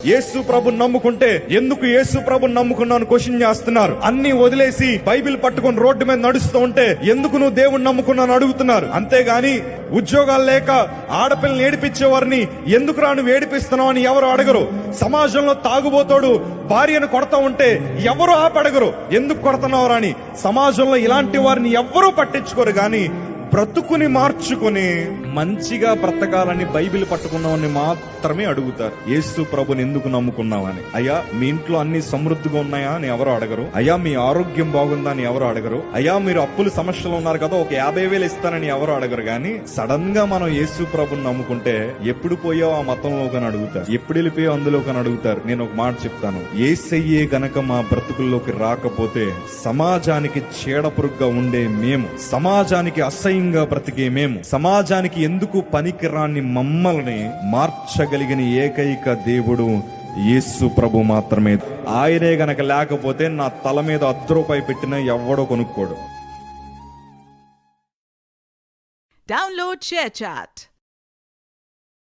యేసు ప్రభుని నమ్ముకుంటే ఎందుకు యేసు ప్రభుని నమ్ముకున్నాను క్వశ్చన్ చేస్తున్నారు. అన్ని వదిలేసి బైబిల్ పట్టుకొని రోడ్డు మీద నడుస్తూ ఉంటే ఎందుకు నువ్వు దేవుణ్ణి నమ్ముకున్నాను అడుగుతున్నారు. అంతేగాని ఉద్యోగాలు లేక ఆడపిల్లని ఏడిపించే వారిని ఎందుకు నువ్వు ఏడిపిస్తున్నావు అని ఎవరు అడగరు. సమాజంలో తాగుబోతోడు భార్యను కొడతా ఉంటే ఎవరు ఆపడగరు, ఎందుకు కొడుతున్నావు అని. సమాజంలో ఇలాంటి వారిని ఎవ్వరూ పట్టించుకోరు. గాని బ్రతుకుని మార్చుకుని మంచిగా బ్రతకాలని బైబిల్ పట్టుకున్నావని మాత్రమే అడుగుతారు. యేసు ప్రభుని ఎందుకు నమ్ముకున్నావని. అయ్యా మీ ఇంట్లో అన్ని సమృద్ధిగా ఉన్నాయా అని ఎవరు అడగరు. అయ్యా మీ ఆరోగ్యం బాగుందా అని ఎవరు అడగరు. అయ్యా మీరు అప్పులు సమస్యలు ఉన్నారు కదా ఒక 50,000 ఇస్తానని ఎవరు అడగరు. గాని సడన్ గా మనం యేసు ప్రభుని నమ్ముకుంటే ఎప్పుడు పోయావు ఆ మతంలోకి అని అడుగుతారు, ఎప్పుడు వెళ్ళిపోయావు అందులోకి అని అడుగుతారు. నేను ఒక మాట చెప్తాను, యేసయ్యే గనక మా బ్రతుకుల్లోకి రాకపోతే సమాజానికి చీడపురుగ్గా ఉండే మేము, సమాజానికి అసహ్యంగా బ్రతికే మేము, సమాజానికి ఎందుకు పనికిరాని మమ్మల్ని మార్చగలిగిన ఏకైక దేవుడు యేసు ప్రభు మాత్రమే. ఆయనే గనక లేకపోతే నా తల మీద ₹1 పెట్టినా ఎవడో కొనుక్కోడు. Download ShareChat.